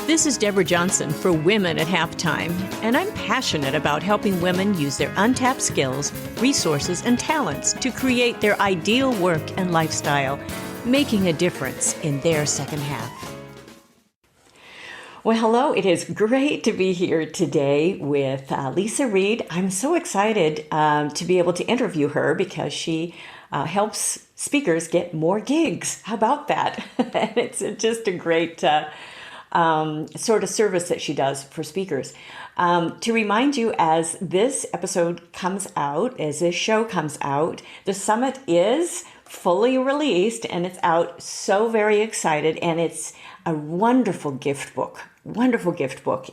This is Deborah Johnson for Women at Halftime, and I'm passionate about helping women use their untapped skills, resources, and talents to create their ideal work and lifestyle, making a difference in their second half. Well, hello. It is great to be here today with Leisa Reed. I'm so excited to be able to interview her because she helps speakers get more gigs. How about that? And it's just a great sort of service that she does for speakers. To remind you, as this episode comes out, as this show comes out, the summit is fully released and it's out. So very excited. And it's a wonderful gift book.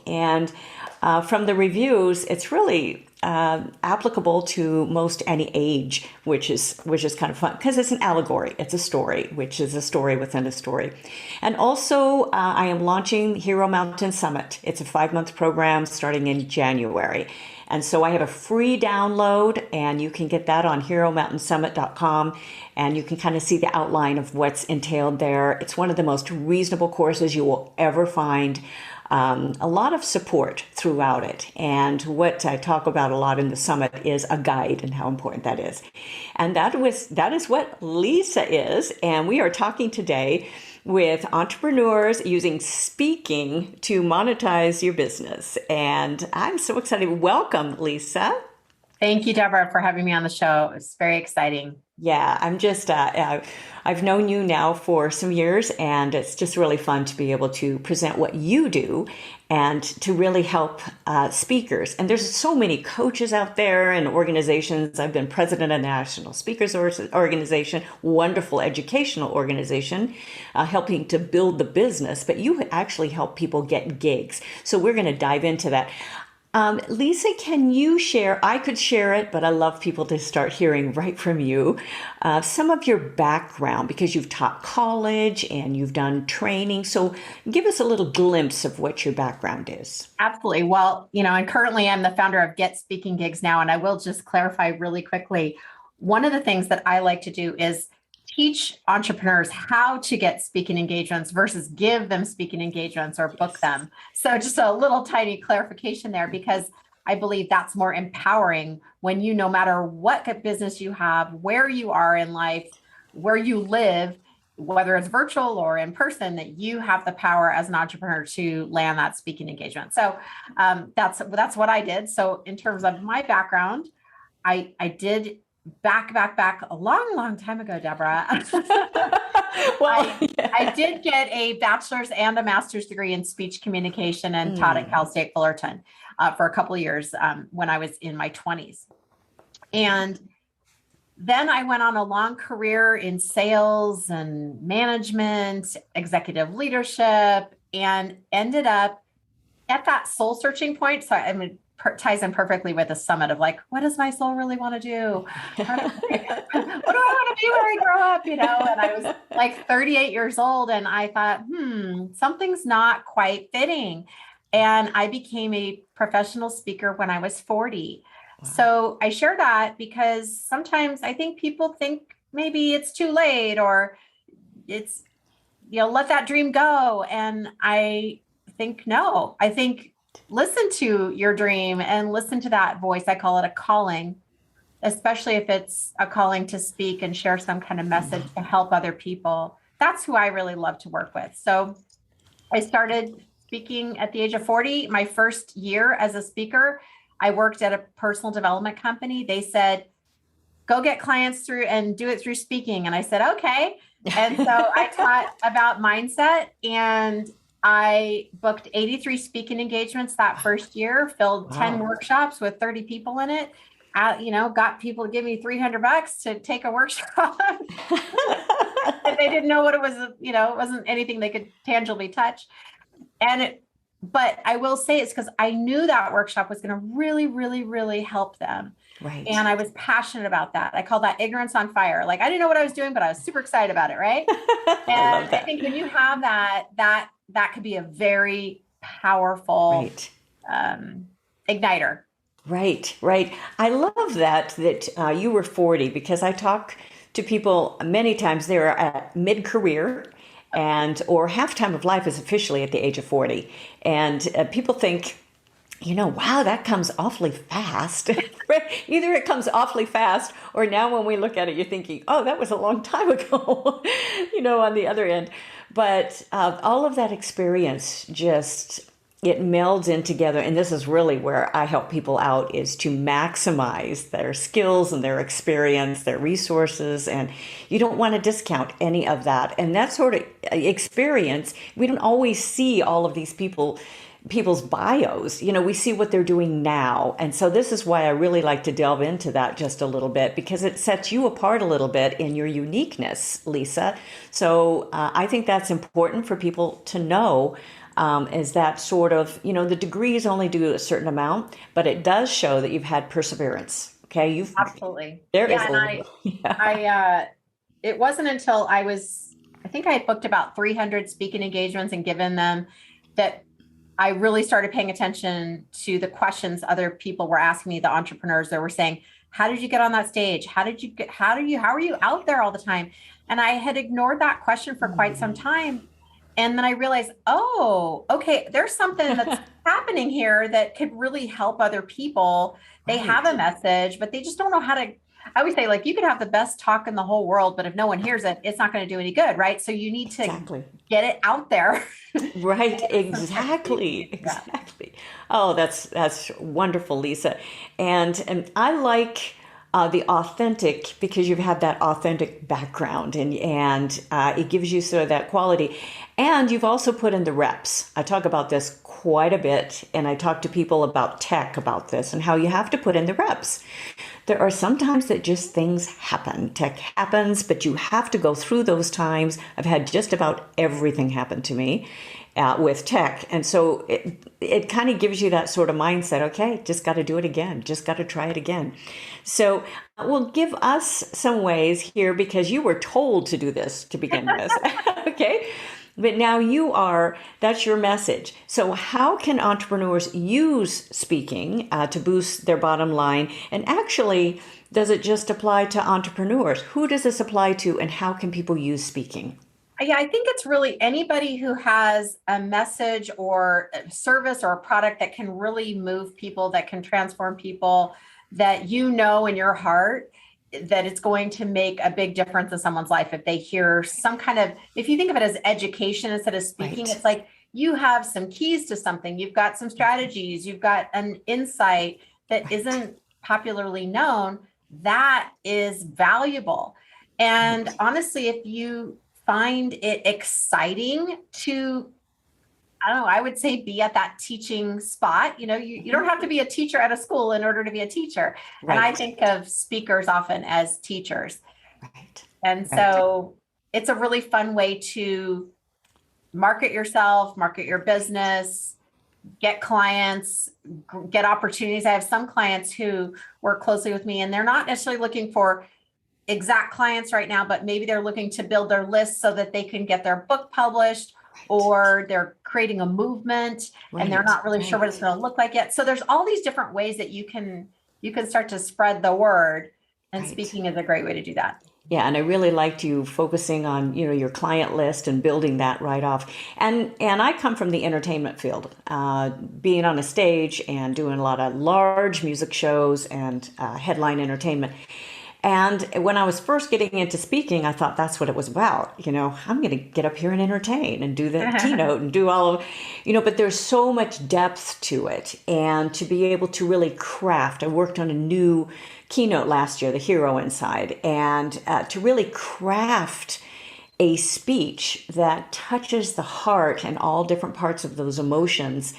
And from the reviews, it's really applicable to most any age, which is kind of fun because it's an allegory. It's a story, which is a story within a story. And also, I am launching Hero Mountain Summit. It's a 5-month program starting in January. And so I have a free download, and you can get that on heromountainsummit.com, and you can kind of see the outline of what's entailed there. It's one of the most reasonable courses you will ever find. A lot of support throughout it. And what I talk about a lot in the summit is a guide and how important that is. And that is what Leisa is. And we are talking today with entrepreneurs using speaking to monetize your business. And I'm so excited. Welcome, Leisa. Thank you, Deborah, for having me on the show. It's very exciting. Yeah, I'm just, I've known you now for some years, and it's just really fun to be able to present what you do and to really help speakers. And there's so many coaches out there and organizations. I've been president of the National Speakers Organization, wonderful educational organization, helping to build the business, but you actually help people get gigs. So we're going to dive into that. Leisa, can you share, I could share it, but I love people to start hearing right from you, some of your background, because you've taught college and you've done training. So give us a little glimpse of what your background is. Absolutely. Well, and currently I'm the founder of Get Speaking Gigs Now, and I will just clarify really quickly. One of the things that I like to do is teach entrepreneurs how to get speaking engagements versus give them speaking engagements or book them. So just a little tiny clarification there, because I believe that's more empowering when no matter what business you have, where you are in life, where you live, whether it's virtual or in person, that you have the power as an entrepreneur to land that speaking engagement. So that's what I did. So in terms of my background, I did back a long time ago, Deborah. Well, I did get a bachelor's and a master's degree in speech communication and taught at Cal State Fullerton for a couple of years when I was in my 20s. And then I went on a long career in sales and management, executive leadership, and ended up at that soul searching point. So ties in perfectly with the summit of like, what does my soul really want to do? What do I want to do when I grow up? And I was like 38 years old and I thought, something's not quite fitting. And I became a professional speaker when I was 40. Wow. So I share that because sometimes I think people think maybe it's too late or it's, let that dream go. And I think, no, I think listen to your dream and listen to that voice. I call it a calling, especially if it's a calling to speak and share some kind of message to help other people. That's who I really love to work with. So I started speaking at the age of 40. My first year as a speaker, I worked at a personal development company. They said, go get clients through and do it through speaking. And I said, okay. And so I taught about mindset, and I booked 83 speaking engagements that first year, filled 10 workshops with 30 people in it, got people to give me $300 to take a workshop. And they didn't know what it was, it wasn't anything they could tangibly touch. But I will say it's because I knew that workshop was going to really, really, really help them. Right. And I was passionate about that. I call that ignorance on fire. Like I didn't know what I was doing, but I was super excited about it. Right. And I think when you have that could be a very powerful igniter. Right. I love that you were 40, because I talk to people many times. They're at mid-career and or half time of life is officially at the age of 40. And people think, wow, that comes awfully fast. Right? Either it comes awfully fast, or now when we look at it, you're thinking, oh, that was a long time ago, on the other end. But all of that experience just, it melds in together. And this is really where I help people out, is to maximize their skills and their experience, their resources. And you don't want to discount any of that. And that sort of experience, we don't always see all of these people's bios. We see what they're doing now. And so this is why I really like to delve into that just a little bit, because it sets you apart a little bit in your uniqueness, Leisa. So I think that's important for people to know, is that sort of, the degrees only do a certain amount, but it does show that you've had perseverance. Okay. Absolutely. There Yeah. is And it wasn't until I think I had booked about 300 speaking engagements and given them, that I really started paying attention to the questions other people were asking me, the entrepreneurs that were saying, how did you get on that stage? How are you out there all the time? And I had ignored that question for quite some time. And then I realized, oh, okay, there's something that's happening here that could really help other people. They have a message, but they just don't know how to. I always say, like, you could have the best talk in the whole world, but if no one hears it, it's not going to do any good, right? So you need to get it out there. Right, exactly. Oh, that's wonderful, Leisa. And I like the authentic, because you've had that authentic background, and it gives you sort of that quality. And you've also put in the reps. I talk about this quite a bit, and I talk to people about tech about this and how you have to put in the reps. There are some times that just things happen. Tech happens, but you have to go through those times. I've had just about everything happen to me with tech. And so it kind of gives you that sort of mindset. Okay, just got to do it again. Just got to try it again. So well, give us some ways here, because you were told to do this to begin with. Okay. But now that's your message. So how can entrepreneurs use speaking to boost their bottom line? And actually, does it just apply to entrepreneurs? Who does this apply to, and how can people use speaking? Yeah, I think it's really anybody who has a message or a service or a product that can really move people, that can transform people, that in your heart that it's going to make a big difference in someone's life if they hear some kind of, if you think of it as education instead of speaking, It's like you have some keys to something, you've got some strategies, you've got an insight that isn't popularly known, that is valuable. And honestly, if you find it exciting to, I don't know, I would say be at that teaching spot. You don't have to be a teacher at a school in order to be a teacher. Right. And I think of speakers often as teachers. Right. And so it's a really fun way to market yourself, market your business, get clients, get opportunities. I have some clients who work closely with me, and they're not necessarily looking for exact clients right now, but maybe they're looking to build their list so that they can get their book published, or they're creating a movement and they're not really sure what it's going to look like yet. So there's all these different ways that you can start to spread the word, and speaking is a great way to do that. Yeah, and I really liked you focusing on, your client list and building that right off. And I come from the entertainment field, being on a stage and doing a lot of large music shows and headline entertainment. And when I was first getting into speaking, I thought that's what it was about. I'm going to get up here and entertain and do the keynote and do all of, but there's so much depth to it. And to be able to really craft, I worked on a new keynote last year, The Hero Inside, and to really craft a speech that touches the heart and all different parts of those emotions,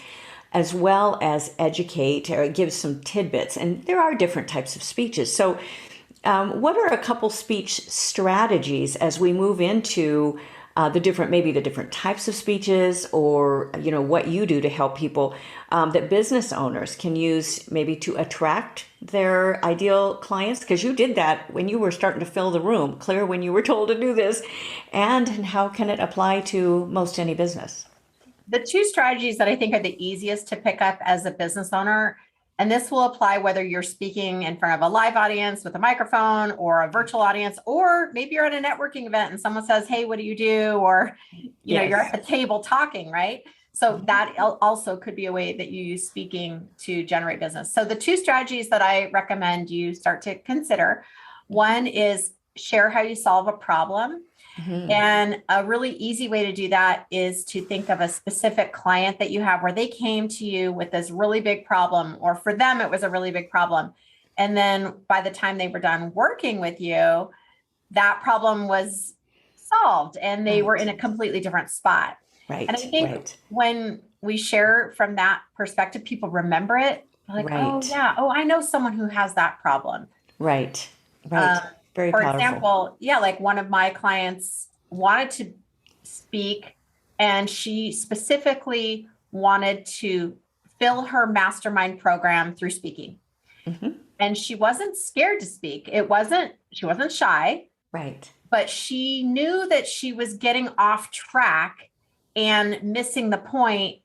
as well as educate or give some tidbits. And there are different types of speeches. So what are a couple speech strategies as we move into the different types of speeches, or, what you do to help people that business owners can use maybe to attract their ideal clients? Because you did that when you were starting to fill the room, clear when you were told to do this. And how can it apply to most any business? The two strategies that I think are the easiest to pick up as a business owner And this will apply whether you're speaking in front of a live audience with a microphone or a virtual audience, or maybe you're at a networking event and someone says, hey, what do you do? Or, you're at the table talking, right? So that also could be a way that you use speaking to generate business. So the two strategies that I recommend you start to consider, one is share how you solve a problem. And a really easy way to do that is to think of a specific client that you have where they came to you with this really big problem, or for them, it was a really big problem. And then by the time they were done working with you, that problem was solved and they were in a completely different spot. Right. And I think when we share from that perspective, people remember it. They're like, oh yeah, oh, I know someone who has that problem. Right. Very for powerful. example, like one of my clients wanted to speak, and she specifically wanted to fill her mastermind program through speaking. And she wasn't scared to speak. She wasn't shy. Right. But she knew that she was getting off track and missing the point,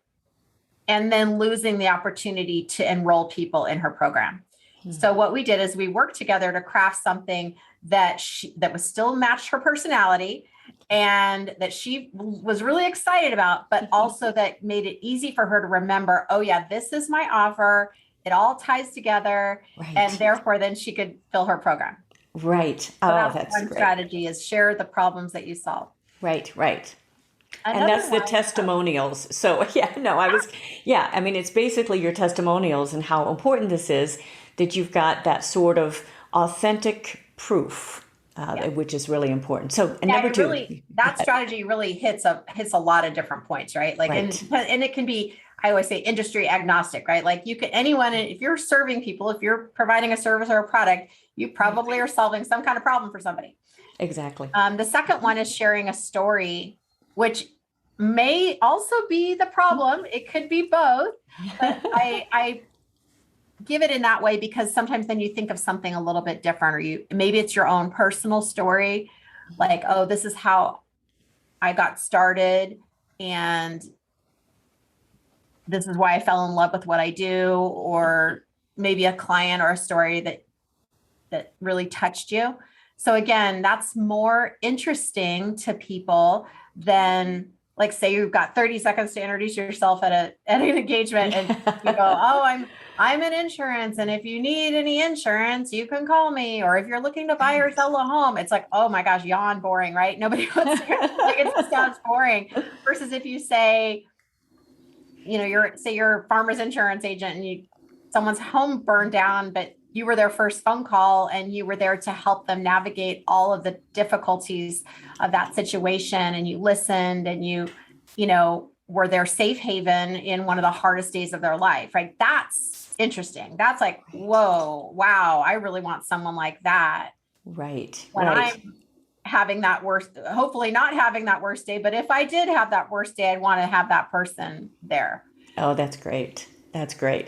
and then losing the opportunity to enroll people in her program. So what we did is we worked together to craft something that was still matched her personality and that she was really excited about, but also that made it easy for her to remember, oh yeah, this is my offer. It all ties together. And therefore then she could fill her program. Right. So that's one great. strategy is share the problems that you solve. Right. Another and that's the testimonials. So I mean, it's basically your testimonials and how important this is, that you've got that sort of authentic proof, which is really important. So number two, that strategy really hits a lot of different points, right? Like, and it can be, I always say industry agnostic, right? Like anyone, if you're serving people, if you're providing a service or a product, you probably are solving some kind of problem for somebody. Exactly. The second one is sharing a story, which may also be the problem. It could be both, but I give it in that way because sometimes then you think of something a little bit different, or maybe it's your own personal story. Like, oh, this is how I got started, and this is why I fell in love with what I do, or maybe a client or a story that really touched you. So again, that's more interesting to people than, like, say you've got 30 seconds to introduce yourself at an engagement, and you go, oh, I'm in insurance, and if you need any insurance, you can call me. Or if you're looking to buy or sell a home, it's like, oh my gosh, yawn, boring, right? Nobody wants to hear, like, it just sounds boring. Versus if you say, you're a farmer's insurance agent and someone's home burned down, but you were their first phone call and you were there to help them navigate all of the difficulties of that situation. And you listened and you were their safe haven in one of the hardest days of their life, right? That's interesting. That's like, whoa, wow. I really want someone like that. Right. When I'm having that worst, hopefully not having that worst day, but if I did have that worst day, I'd want to have that person there. Oh, that's great. That's great.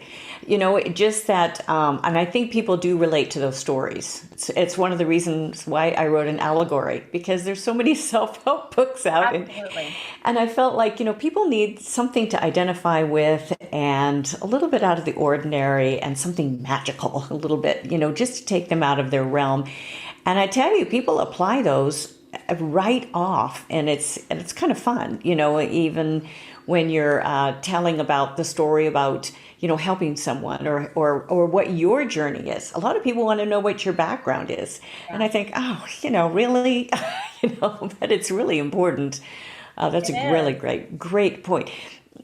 Just that, and I think people do relate to those stories. It's one of the reasons why I wrote an allegory, because there's so many self-help books out. Absolutely. And I felt like, people need something to identify with, and a little bit out of the ordinary, and something magical, a little bit, just to take them out of their realm. And I tell you, people apply those right off, and it's kind of fun, even when you're telling about the story about, helping someone or what your journey is. A lot of people want to know what your background is. Yeah. And I think, really, that it's really important. That's a really great point.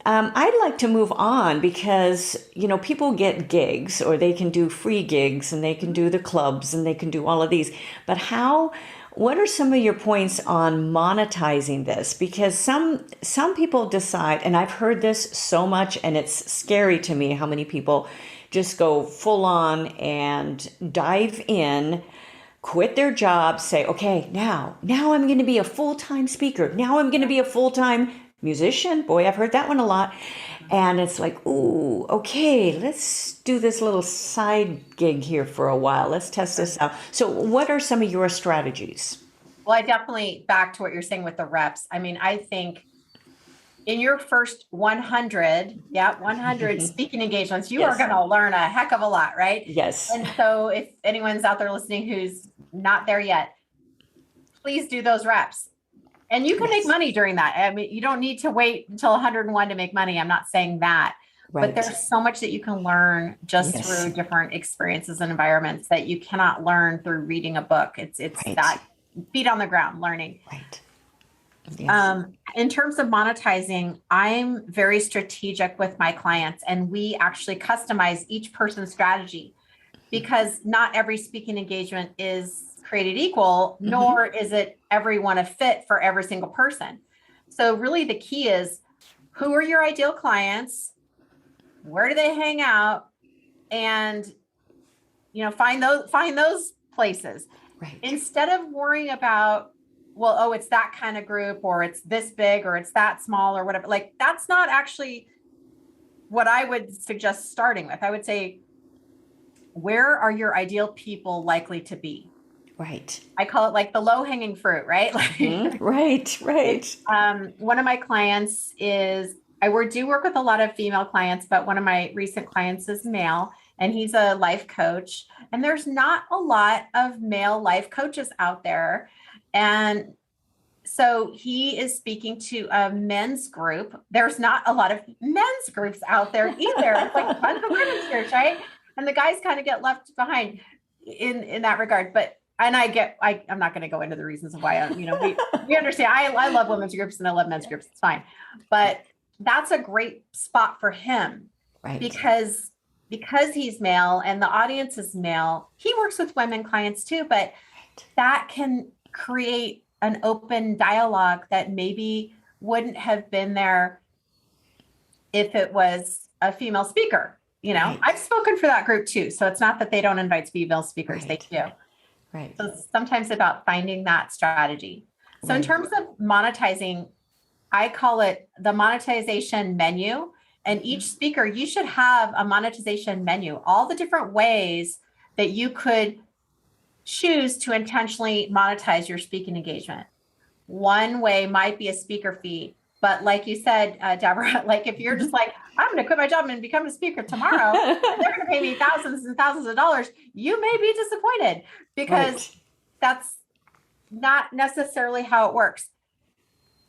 I'd like to move on because, people get gigs, or they can do free gigs, and they can do the clubs, and they can do all of these. But what are some of your points on monetizing this? Because some people decide, and I've heard this so much, and it's scary to me how many people just go full on and dive in, quit their job, say, okay, now I'm going to be a full-time speaker. Now I'm going to be a full-time musician. Boy, I've heard that one a lot. And it's like, ooh, okay, let's do this little side gig here for a while. Let's test this out. So what are some of your strategies? Well, I definitely, back to what you're saying with the reps. I mean, I think in your first 100, 100 speaking engagements, you are Yes. going to learn a heck of a lot, right? Yes. And so if anyone's out there listening who's not there yet, please do those reps. And you can make money during that. I mean, you don't need to wait until 101 to make money. I'm not saying that. Right. But there's so much that you can learn just through different experiences and environments that you cannot learn through reading a book. It's that feet on the ground learning. Right. Yes. In terms of monetizing, I'm very strategic with my clients, and we actually customize each person's strategy, because not every speaking engagement is created equal, nor is it everyone a fit for every single person. So really the key is, who are your ideal clients? Where do they hang out? And, find those places. Right. Instead of worrying about, well, oh, it's that kind of group, or it's this big, or it's that small, or whatever. Like, that's not actually what I would suggest starting with. I would say, where are your ideal people likely to be? Right. I call it like the low hanging fruit, right? Right. One of my clients is, I do work with a lot of female clients, but one of my recent clients is male, and he's a life coach. And there's not a lot of male life coaches out there. And so he is speaking to a men's group. There's not a lot of men's groups out there either. It's like a bunch of women's groups, right? And the guys kind of get left behind in that regard. But I'm not going to go into the reasons of why, we understand. I love women's groups and I love men's groups. It's fine. But that's a great spot for him, right? Because he's male and the audience is male. He works with women clients too, but that can create an open dialogue that maybe wouldn't have been there if it was a female speaker. Right. I've spoken for that group too. So it's not that they don't invite female speakers. Right. They do. Right. So it's sometimes about finding that strategy. So in terms of monetizing, I call it the monetization menu. And each speaker, you should have a monetization menu, all the different ways that you could choose to intentionally monetize your speaking engagement. One way might be a speaker fee. But like you said, Deborah, like if you're just like, I'm going to quit my job and become a speaker tomorrow, and they're going to pay me thousands and thousands of dollars, you may be disappointed, because that's not necessarily how it works.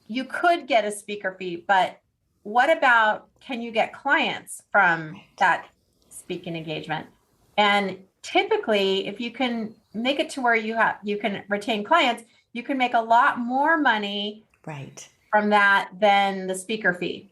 You could get a speaker fee, but what about, can you get clients from that speaking engagement? And typically, if you can make it to where you can retain clients, you can make a lot more money from that than the speaker fee.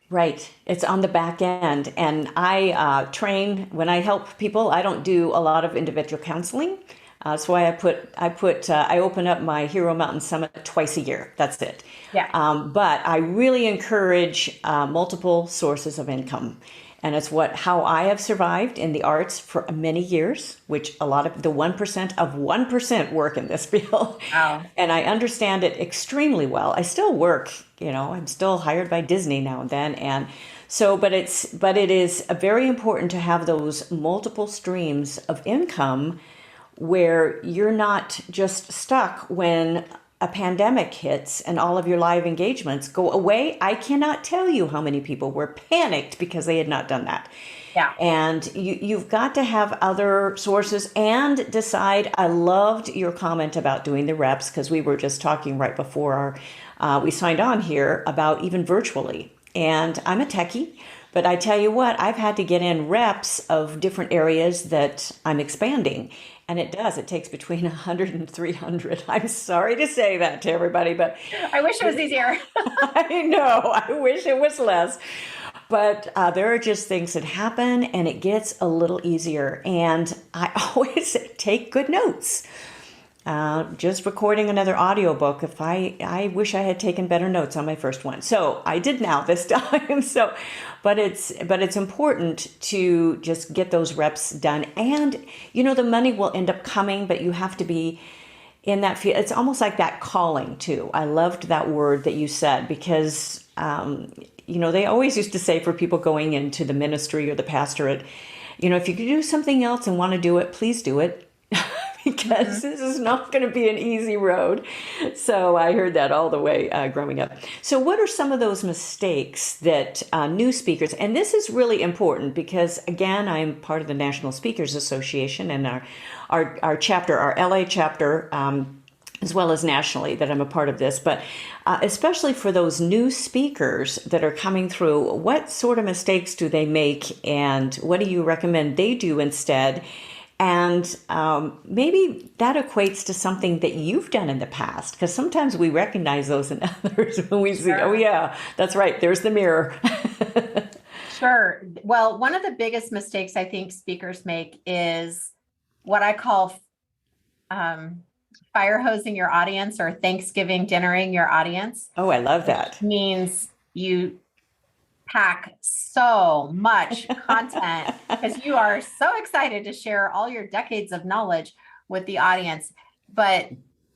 Right. It's on the back end. And I train, when I help people, I don't do a lot of individual counseling. That's why I open up my Hero Mountain Summit twice a year. That's it. Yeah. But I really encourage multiple sources of income. And it's how I have survived in the arts for many years, which a lot of the 1% of 1% work in this field. Wow. And I understand it extremely well. I still work, I'm still hired by Disney now and then. And so, but it is very important to have those multiple streams of income where you're not just stuck when a pandemic hits and all of your live engagements go away. I cannot tell you how many people were panicked because they had not done that. Yeah. And you've got to have other sources and decide. I loved your comment about doing the reps, because we were just talking right before we signed on here about even virtually. And I'm a techie, but I tell you what, I've had to get in reps of different areas that I'm expanding. And it takes between 100 and 300. I'm sorry to say that to everybody, but I wish it was easier. I know, I wish it was less. But there are just things that happen and it gets a little easier. And I always take good notes. Just recording another audiobook, I wish I had taken better notes on my first one. So I did now this time. But it's important to just get those reps done. And, the money will end up coming, but you have to be in that field. It's almost like that calling too. I loved that word that you said, because, they always used to say for people going into the ministry or the pastorate, if you could do something else and want to do it, please do it. because this is not going to be an easy road. So I heard that all the way growing up. So what are some of those mistakes that new speakers, and this is really important because, again, I'm part of the National Speakers Association, and our chapter, our LA chapter, as well as nationally, that I'm a part of this, but especially for those new speakers that are coming through, what sort of mistakes do they make, and what do you recommend they do instead? And maybe that equates to something that you've done in the past, because sometimes we recognize those in others when we see, oh yeah, that's right, there's the mirror. Sure. Well, one of the biggest mistakes I think speakers make is what I call fire hosing your audience, or Thanksgiving dinnering your audience. Oh, I love that. Means you pack so much content because you are so excited to share all your decades of knowledge with the audience, but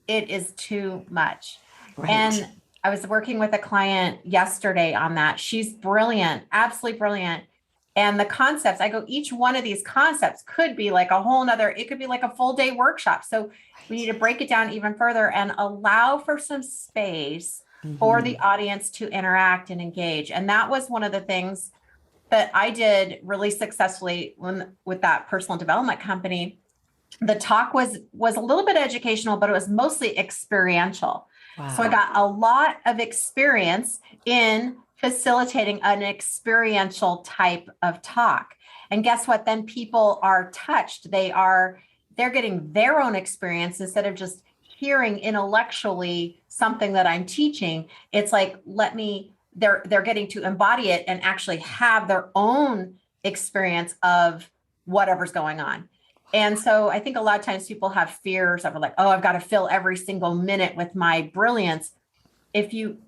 it is too much. Right. And I was working with a client yesterday on that. She's brilliant, absolutely brilliant. And the concepts, I go, each one of these concepts could be like a whole nother, it could be like a full day workshop. So we need to break it down even further and allow for some space for the audience to interact and engage. And that was one of the things that I did really successfully with that personal development company. The talk was a little bit educational, but it was mostly experiential. Wow. So I got a lot of experience in facilitating an experiential type of talk. And guess what? Then people are touched. They're getting their own experience instead of just hearing intellectually something that I'm teaching. It's like, they're getting to embody it and actually have their own experience of whatever's going on. And so I think a lot of times people have fears of like, oh, I've got to fill every single minute with my brilliance. If you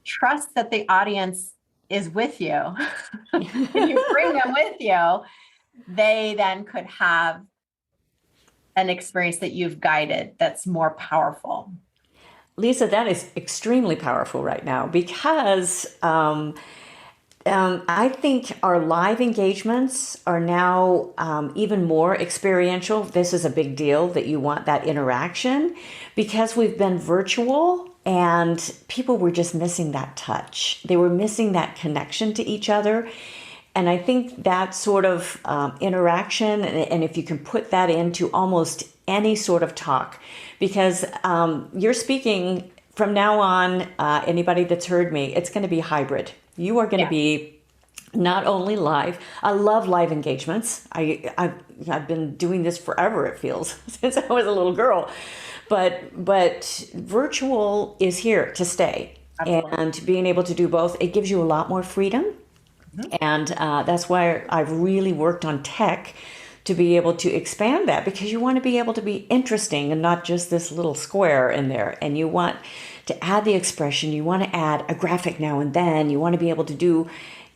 trust that the audience is with you, and you bring them with you, they then could have an experience that you've guided that's more powerful. Leisa, that is extremely powerful right now because I think our live engagements are now even more experiential. This is a big deal that you want that interaction because we've been virtual and people were just missing that touch. They were missing that connection to each other. And I think that sort of interaction, and if you can put that into almost any sort of talk, because you're speaking from now on, anybody that's heard me, it's going to be hybrid. You are going to be not only live. I love live engagements. I've been doing this forever, it feels, since I was a little girl. But virtual is here to stay. Absolutely. And being able to do both, it gives you a lot more freedom. And that's why I've really worked on tech to be able to expand that, because you want to be able to be interesting and not just this little square in there. And you want to add the expression. You want to add a graphic now and then. You want to be able to do,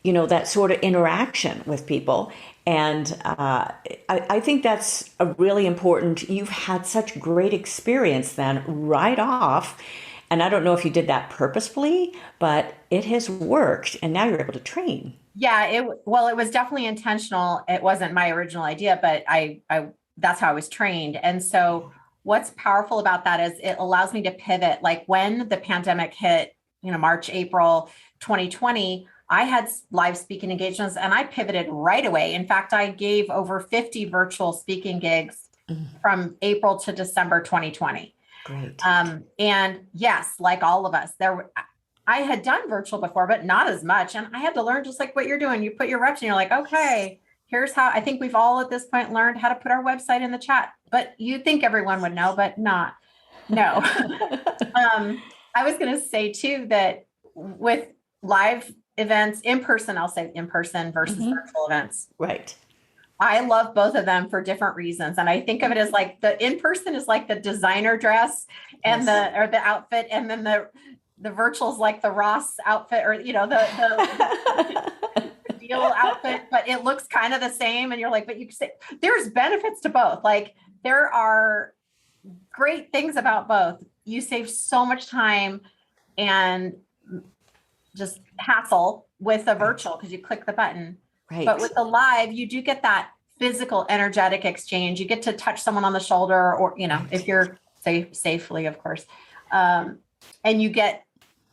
that sort of interaction with people. And I think that's a really important. You've had such great experience then right off. And I don't know if you did that purposefully, but it has worked. And now you're able to train. Yeah, it was definitely intentional. It wasn't my original idea, but I that's how I was trained. And so what's powerful about that is it allows me to pivot. Like when the pandemic hit, March, April 2020, I had live speaking engagements and I pivoted right away. In fact, I gave over 50 virtual speaking gigs from April to December 2020. Great. And yes, like all of us, I had done virtual before, but not as much. And I had to learn just like what you're doing. You put your reps and you're like, okay, here's how. I think we've all at this point learned how to put our website in the chat, but you think everyone would know, but not. No. I was going to say too, that with live events in person, I'll say in person versus virtual events. Right. I love both of them for different reasons. And I think of it as like the in-person is like the designer dress and the outfit. And then the virtual is like the Ross outfit or, the deal outfit, but it looks kind of the same. And you're like, but you say there's benefits to both. Like there are great things about both. You save so much time and just hassle with the virtual because you click the button. Right. But with the live, you do get that physical, energetic exchange. You get to touch someone on the shoulder, or, if you're safely, of course. And you get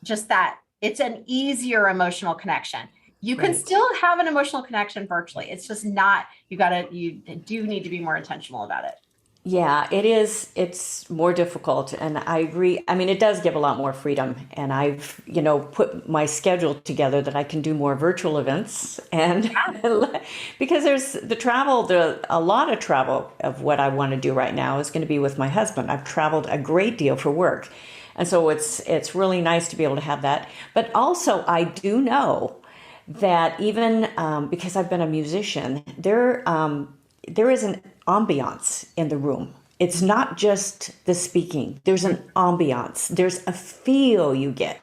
just that. It's an easier emotional connection. You can still have an emotional connection virtually. It's just not, you do need to be more intentional about it. Yeah, it is. It's more difficult. And I agree. I mean, it does give a lot more freedom. And I've, put my schedule together that I can do more virtual events. And because there's a lot of travel of what I want to do right now is going to be with my husband. I've traveled a great deal for work. And so it's really nice to be able to have that. But also, I do know that even because I've been a musician, there is an ambiance in the room. It's not just the speaking. There's an ambiance. There's a feel you get.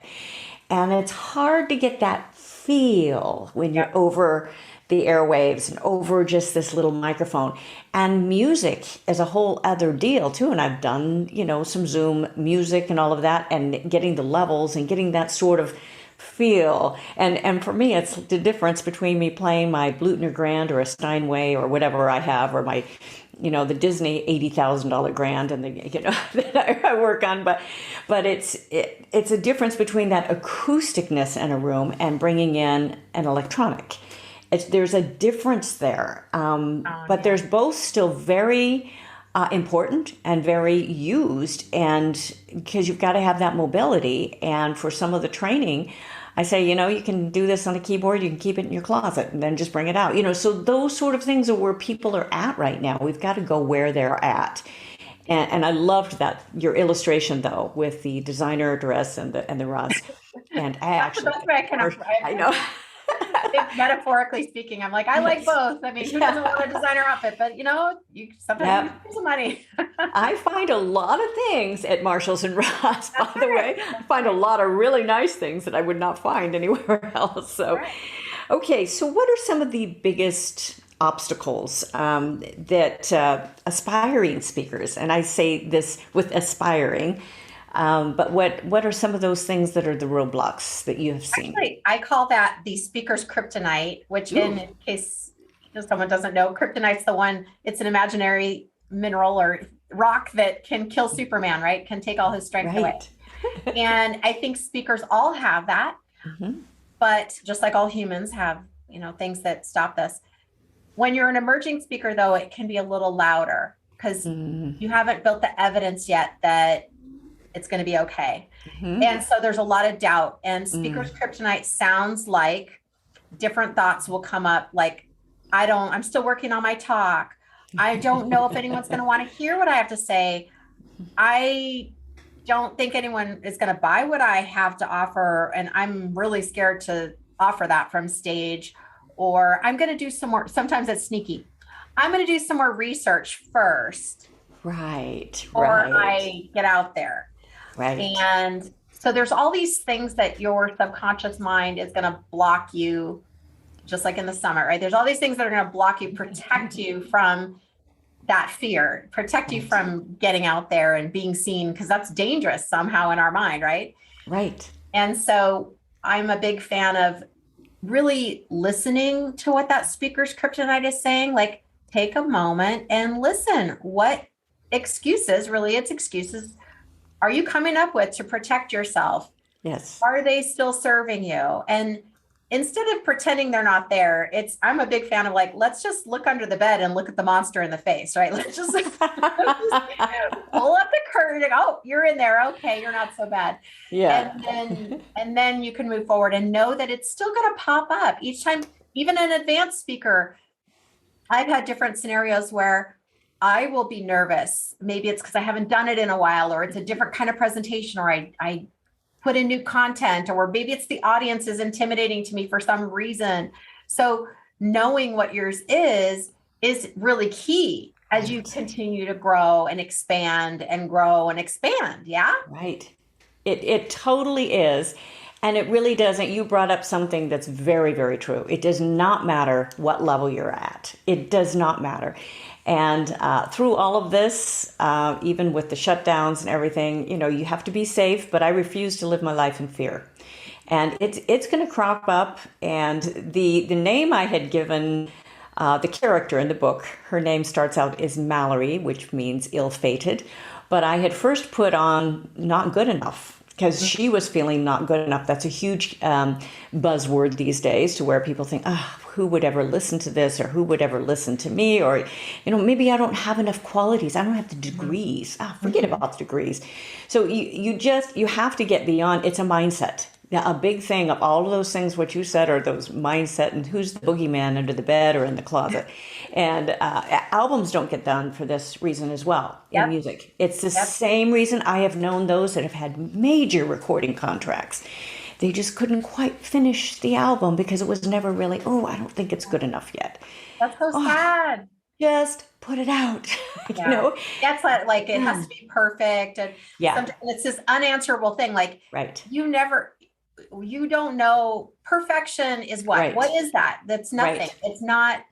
And it's hard to get that feel when you're over the airwaves and over just this little microphone. And music is a whole other deal too. And I've done, some Zoom music and all of that, and getting the levels and getting that sort of feel. And for me, it's the difference between me playing my Blutner Grand or a Steinway or whatever I have, or my, the Disney $80,000 Grand and that I work on. But it's a difference between that acousticness in a room and bringing in an electronic. There's a difference there. But there's both still very important and very used, and because you've got to have that mobility. And for some of the training, I say, you can do this on a keyboard, you can keep it in your closet and then just bring it out. So those sort of things are where people are at right now. We've got to go where they're at. And I loved that, your illustration though, with the designer dress and the Ross. And that's I know. Metaphorically speaking, I'm like, I like both. I mean, who doesn't want a designer outfit? But you sometimes you need some money. I find a lot of things at Marshalls and Ross, by the way. I find a lot of really nice things that I would not find anywhere else. So, okay. So what are some of the biggest obstacles that aspiring speakers, and I say this with aspiring, but what are some of those things that are the roadblocks that you have seen? Actually, I call that the speaker's kryptonite, which in case someone doesn't know, kryptonite's it's an imaginary mineral or rock that can kill Superman, right? Can take all his strength away. And I think speakers all have that, but just like all humans have, things that stop us. When you're an emerging speaker though, it can be a little louder because you haven't built the evidence yet that it's going to be okay. And so there's a lot of doubt, and speaker's kryptonite sounds like different thoughts will come up. Like, I'm still working on my talk. I don't know if anyone's going to want to hear what I have to say. I don't think anyone is going to buy what I have to offer. And I'm really scared to offer that from stage, or I'm going to do some more. Sometimes it's sneaky. I'm going to do some more research first. Right. Or I get out there. Right. And so there's all these things that your subconscious mind is going to block you, just like in the summit, right? There's all these things that are going to block you, protect you from that fear, protect you from getting out there and being seen, because that's dangerous somehow in our mind, right? Right. And so I'm a big fan of really listening to what that speaker's kryptonite is saying. Like, take a moment and listen. What excuses are you coming up with to protect yourself? Yes. Are they still serving you? And instead of pretending they're not there, I'm a big fan of let's just look under the bed and look at the monster in the face, right? Let's just pull up the curtain. Oh, you're in there. Okay, you're not so bad. Yeah. And then you can move forward and know that it's still going to pop up each time. Even an advanced speaker, I've had different scenarios where I will be nervous. Maybe it's because I haven't done it in a while, or it's a different kind of presentation, or I put in new content, or maybe it's the audience is intimidating to me for some reason. So knowing what yours is really key as you continue to grow and expand and grow and expand. Yeah. Right. It totally is. And it really doesn't. You brought up something that's very, very true. It does not matter what level you're at. It does not matter. And through all of this, even with the shutdowns and everything, you have to be safe, but I refuse to live my life in fear. And it's going to crop up. And the name I had given The character in the book, her name starts out as Mallory, which means ill-fated. But I had first put on not good enough because she was feeling not good enough. That's a huge buzzword these days, to where people think, oh, who would ever listen to this, or who would ever listen to me, or maybe I don't have enough qualities, I don't have the degrees. Forget about the degrees. So you have to get beyond. It's a mindset. Now, a big thing of all of those things, what you said, are those mindset and who's the boogeyman under the bed or in the closet. And albums don't get done for this reason as well in music. It's the same reason. I have known those that have had major recording contracts. They just couldn't quite finish the album because it was never really, I don't think it's good enough yet. That's so sad. Just put it out. That's what, like, it has to be perfect. And sometimes it's this unanswerable thing. Like, you don't know. Perfection is what? Right. What is that? That's nothing. Right. It's not.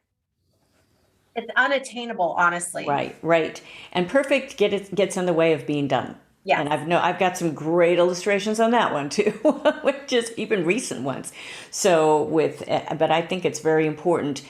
It's unattainable, honestly. Right. And perfect gets in the way of being done. Yeah. And I've got some great illustrations on that one too, just even recent ones. So but I think it's very important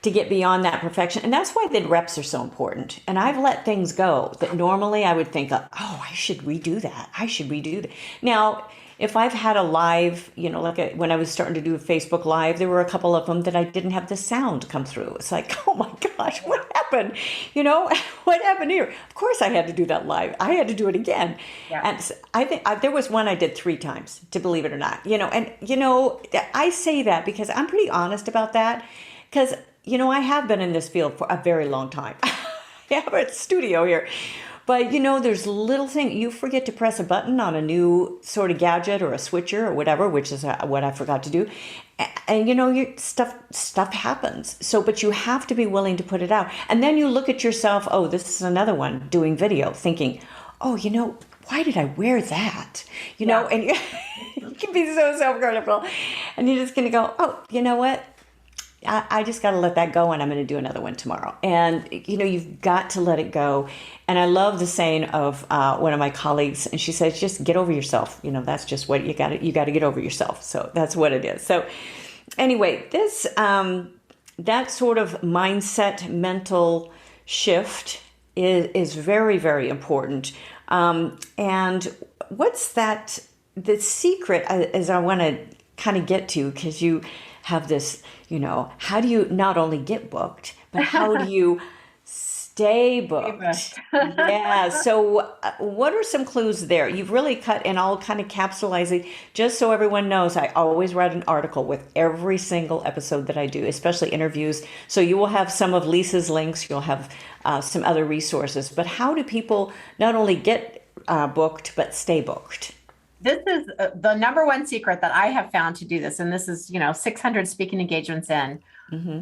to get beyond that perfection. And that's why the reps are so important. And I've let things go that normally I would think, I should redo that. Now, if I've had a live, when I was starting to do a Facebook Live, there were a couple of them that I didn't have the sound come through. It's like, oh my gosh, what happened? What happened here? Of course I had to do that live. I had to do it again. Yeah. And I think there was one I did 3 times, to believe it or not. I say that because I'm pretty honest about that. Because, I have been in this field for a very long time. I have a studio here. But, there's little things. You forget to press a button on a new sort of gadget or a switcher or whatever, which is what I forgot to do. And, your stuff happens. So, but you have to be willing to put it out. And then you look at yourself, this is another one doing video, thinking, why did I wear that? And you can be so self-critical. And you're just going to go, you know what? I just got to let that go, and I'm going to do another one tomorrow. And, you've got to let it go. And I love the saying of one of my colleagues, and she says, just get over yourself. That's just what you got to get over yourself. So that's what it is. So anyway, this, that sort of mindset, mental shift is very, very important. And what's the secret, as I want to kind of get to, because you have this, how do you not only get booked, but how do you stay booked? Yeah. So what are some clues there? You've really cut, and I'll kind of capsulize it just so everyone knows. I always write an article with every single episode that I do, especially interviews. So you will have some of Lisa's links. You'll have some other resources. But how do people not only get booked, but stay booked? This is the number one secret that I have found to do this. And this is, 600 speaking engagements in. Mm-hmm.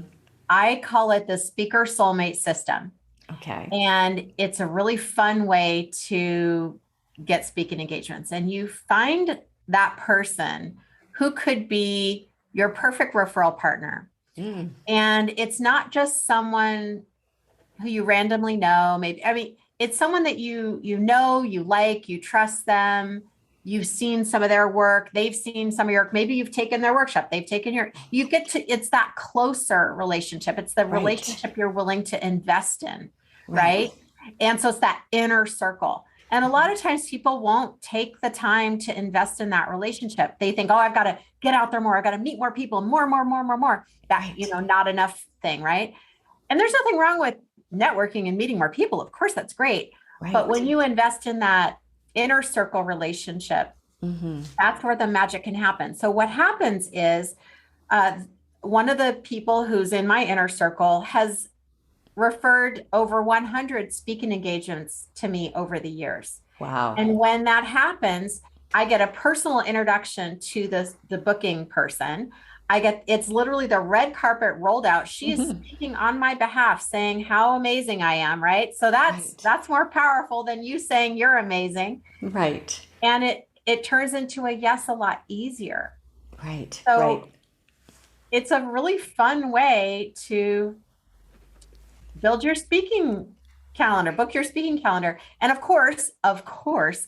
I call it the speaker soulmate system. Okay. And it's a really fun way to get speaking engagements. And you find that person who could be your perfect referral partner. Mm. And it's not just someone who you randomly know. It's someone that you like, you trust them. You've seen some of their work. They've seen some of your work. Maybe you've taken their workshop. They've taken it's that closer relationship. It's the relationship you're willing to invest in. Right. And so it's that inner circle. And a lot of times people won't take the time to invest in that relationship. They think, I've got to get out there more. I've got to meet more people, more. That, not enough thing. Right. And there's nothing wrong with networking and meeting more people. Of course, that's great. Right. But when you invest in that inner circle relationship, mm-hmm. that's where the magic can happen. So what happens is one of the people who's in my inner circle has referred over 100 speaking engagements to me over the years. Wow. And when that happens, I get a personal introduction to the booking person. It's literally the red carpet rolled out. She is speaking on my behalf, saying how amazing I am, right? So that's more powerful than you saying you're amazing. Right. And it turns into a yes a lot easier. Right. So it's a really fun way to build your speaking calendar, book your speaking calendar. And of course,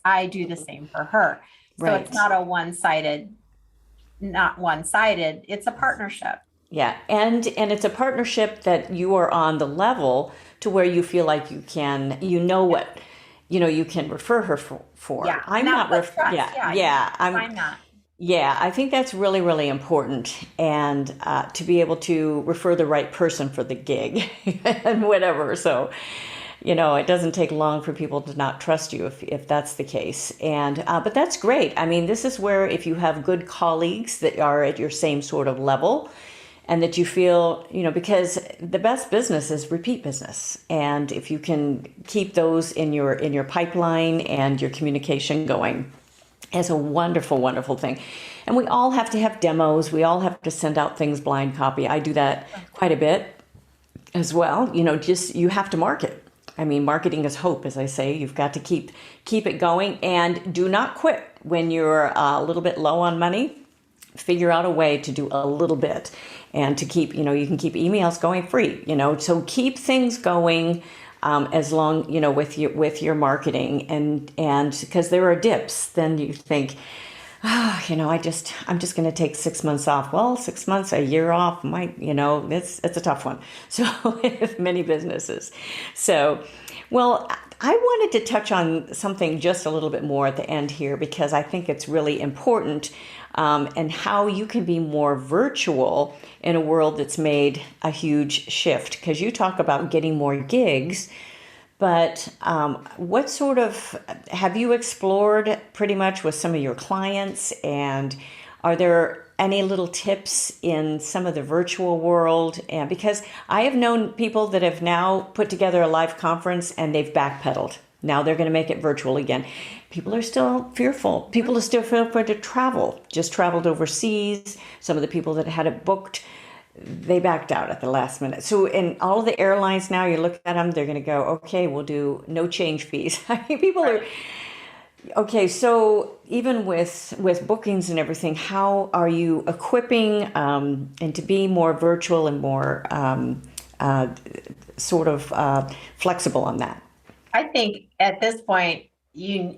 I do the same for her. So it's not one-sided, it's a partnership. Yeah, and it's a partnership that you are on the level to where you feel like you can, what, you can refer her for. Yeah. And I'm that's not what trust. yeah, Yeah. You yeah, I'm find that. yeah, I think that's really, really important, and to be able to refer the right person for the gig and whatever. So, it doesn't take long for people to not trust you if that's the case. And but that's great. I mean, this is where if you have good colleagues that are at your same sort of level, and that you feel, because the best business is repeat business, and if you can keep those in your pipeline and your communication going, is a wonderful, wonderful thing. And we all have to have demos. We all have to send out things blind copy. I do that quite a bit as well. Just you have to market. I mean, marketing is hope, as I say. You've got to keep it going, and do not quit when you're a little bit low on money. Figure out a way to do a little bit, and to keep, you can keep emails going free. So keep things going. As long, with your marketing, and because there are dips, then you think, I'm just going to take 6 months off. Well, 6 months, a year off might, it's a tough one. So with many businesses. So, well, I wanted to touch on something just a little bit more at the end here, because I think it's really important, and how you can be more virtual in a world that's made a huge shift. Because you talk about getting more gigs, but what sort of have you explored pretty much with some of your clients? And are there any little tips in some of the virtual world? And because I have known people that have now put together a live conference and they've backpedaled. Now they're going to make it virtual again. People are still fearful. People are still fearful to travel. Just traveled overseas. Some of the people that had it booked, they backed out at the last minute. So in all of the airlines now, you look at them, they're going to go, okay, we'll do no change fees. I mean, people are, okay, so even with bookings and everything, how are you equipping, and to be more virtual and more sort of flexible on that? I think at this point,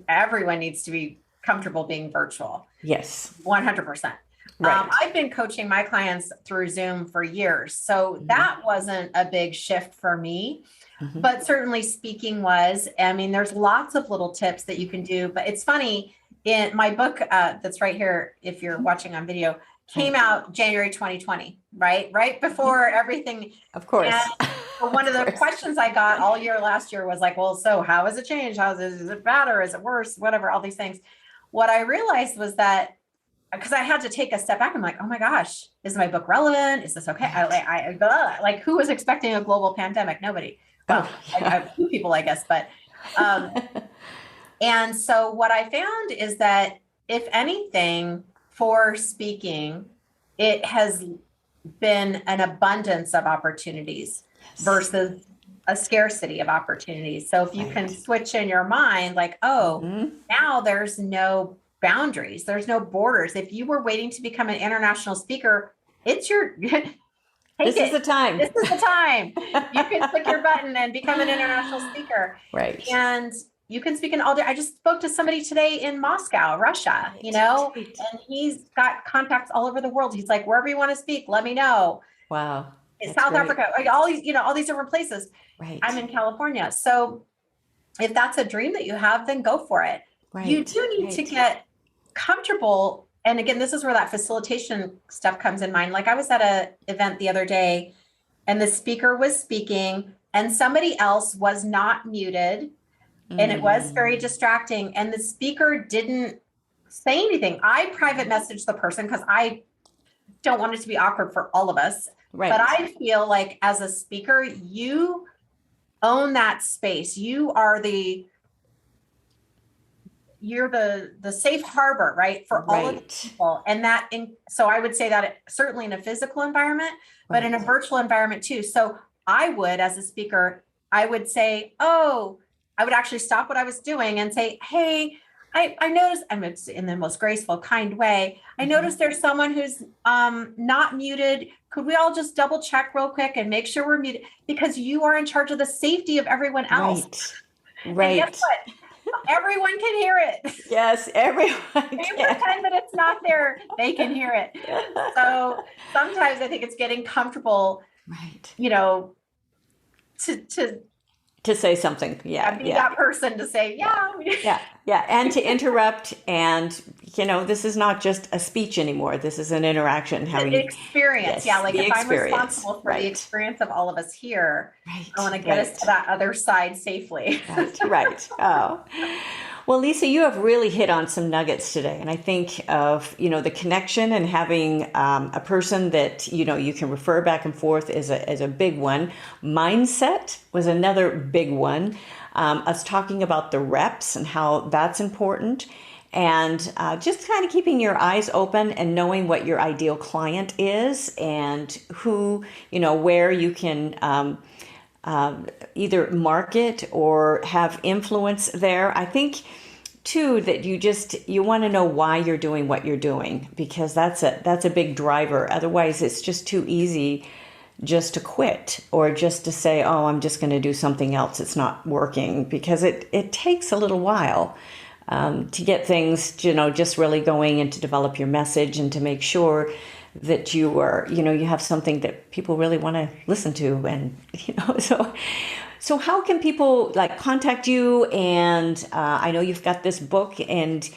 everyone needs to be comfortable being virtual. Yes. 100%. Right. I've been coaching my clients through Zoom for years, so that wasn't a big shift for me, but certainly speaking was. I mean, there's lots of little tips that you can do, but it's funny, in my book that's right here, if you're watching on video, came out January 2020, right before everything. Of course. And one of the questions I got all year last year was like, well, so how has it changed? Is it better? Is it worse? Whatever, all these things. What I realized was that, because I had to take a step back. I'm like, oh my gosh, is my book relevant? Is this okay? Like, who was expecting a global pandemic? Nobody. Well, a few people, I guess. But, and so what I found is that if anything, for speaking, it has been an abundance of opportunities versus a scarcity of opportunities. So if you can switch in your mind, like, oh, now there's no boundaries. There's no borders. If you were waiting to become an international speaker, it's your This is the time. This is the time. You can click your button and become an international speaker. Right. And you can speak in all day. I just spoke to somebody today in Moscow, Russia, and he's got contacts all over the world. He's like, wherever you want to speak, let me know. Wow. South Africa, like all these, all these different places. Right. I'm in California. So if that's a dream that you have, then go for it. Right. You do need to get comfortable. And again, this is where that facilitation stuff comes in mind. Like I was at an event the other day and the speaker was speaking and somebody else was not muted. And it was very distracting. And the speaker didn't say anything. I private messaged the person because I don't want it to be awkward for all of us. Right. But I feel like as a speaker, you own that space. You're the safe harbor, right? For all of the people. And so I would say that certainly in a physical environment, but in a virtual environment too. So I would, as a speaker, I would say, I would actually stop what I was doing and say, hey, I noticed, and it's in the most graceful, kind way. I noticed there's someone who's not muted. Could we all just double check real quick and make sure we're muted? Because you are in charge of the safety of everyone else. Right. And guess what? everyone can hear it. Yes, everyone You pretend that it's not there, they can hear it. So sometimes I think it's getting comfortable, right. To say something. Yeah. be that person to say, Yeah. And to interrupt. And, this is not just a speech anymore. This is an interaction. How the experience. Yes, Like if I'm responsible for the experience of all of us here, I want to get us to that other side safely. Right. Oh. Well, Leisa, you have really hit on some nuggets today. And I think of, the connection and having a person that, you can refer back and forth is a big one. Mindset was another big one. Us talking about the reps and how that's important. And just kind of keeping your eyes open and knowing what your ideal client is and who, where you can either market or have influence there. I think too that you want to know why you're doing what you're doing, because that's a big driver. Otherwise, it's just too easy just to quit or just to say, oh, I'm just going to do something else. It's not working, because it takes a little while to get things, just really going and to develop your message and to make sure that you are, you have something that people really want to listen to. And, so how can people contact you? And I know you've got this book, and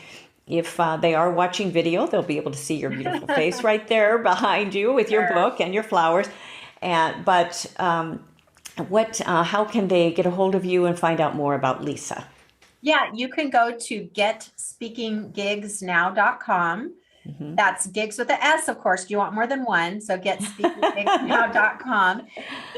if they are watching video, they'll be able to see your beautiful face right there behind you with your book and your flowers. But how can they get a hold of you and find out more about Leisa? Yeah, you can go to getspeakinggigsnow.com. Mm-hmm. That's gigs with an S, of course. You want more than one. So getspeakinggigsnow.com.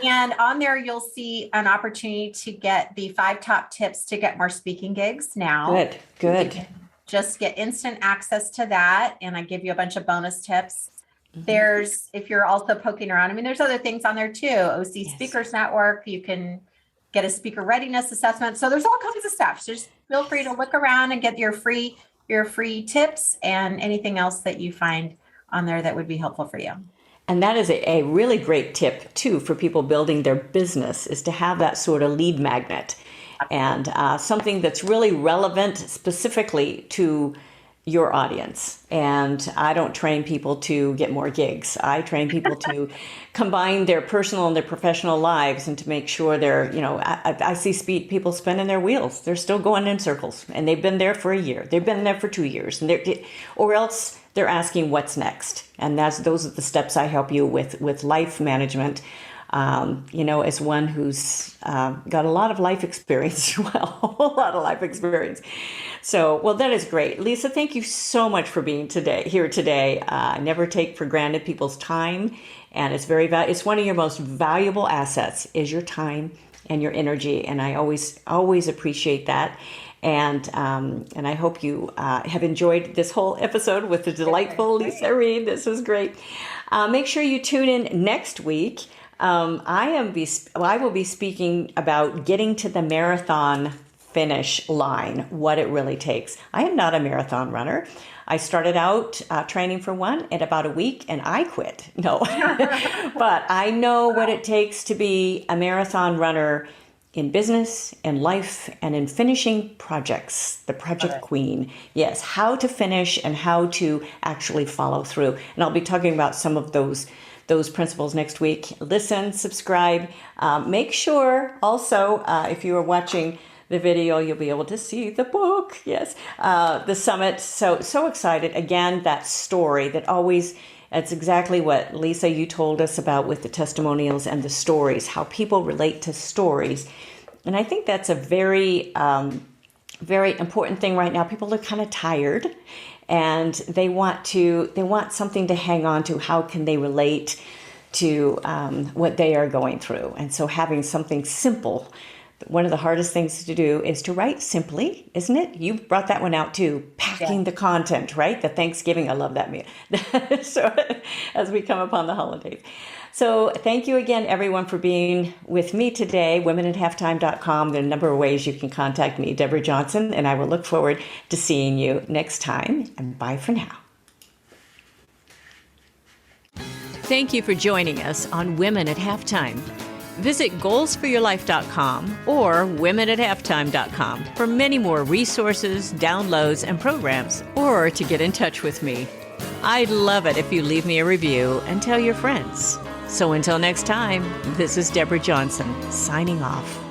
And on there, you'll see an opportunity to get the 5 top tips to get more speaking gigs now. Good. Just get instant access to that. And I give you a bunch of bonus tips. Mm-hmm. If you're also poking around, there's other things on there too. OC Speakers Network. You can get a speaker readiness assessment. So there's all kinds of stuff. So just feel free to look around and get your free tips and anything else that you find on there that would be helpful for you. And that is a really great tip too for people building their business, is to have that sort of lead magnet and something that's really relevant specifically to your audience. And I don't train people to get more gigs. I train people to combine their personal and their professional lives and to make sure they're, I see people spinning their wheels. They're still going in circles, and they've been there for a year. They've been there for 2 years, and or else they're asking what's next. And those are the steps I help you with life management. As one who's got a lot of life experience, a whole lot of life experience. So, well, that is great. Leisa, thank you so much for being here today. I never take for granted people's time, and it's one of your most valuable assets is your time and your energy, and I always appreciate that. And I hope you have enjoyed this whole episode with the delightful Leisa Reed. This was great. Make sure you tune in next week. I will be speaking about getting to the marathon finish line, what it really takes. I am not a marathon runner. I started out training for one in about a week, and I quit. No, but I know what it takes to be a marathon runner in business, in life, and in finishing projects. The project queen. Yes, how to finish and how to actually follow through. And I'll be talking about some of those principles next week. Listen, subscribe. Make sure also, if you are watching the video, you'll be able to see the book. Yes, the summit. So excited. Again, that story that's exactly what Leisa, you told us about with the testimonials and the stories, how people relate to stories. And I think that's a very, very important thing right now. People are kind of tired, and they want something to hang on to. How can they relate to what they are going through? And so having something simple. One of the hardest things to do is to write simply, isn't it? You brought that one out too. Packing the content, right? The Thanksgiving, I love that meal. So as we come upon the holidays. So thank you again, everyone, for being with me today. WomenAtHalftime.com. There are a number of ways you can contact me, Deborah Johnson, and I will look forward to seeing you next time. And bye for now. Thank you for joining us on Women at Halftime. Visit goalsforyourlife.com or womenathalftime.com for many more resources, downloads, and programs, or to get in touch with me. I'd love it if you leave me a review and tell your friends. So until next time, this is Deborah Johnson, signing off.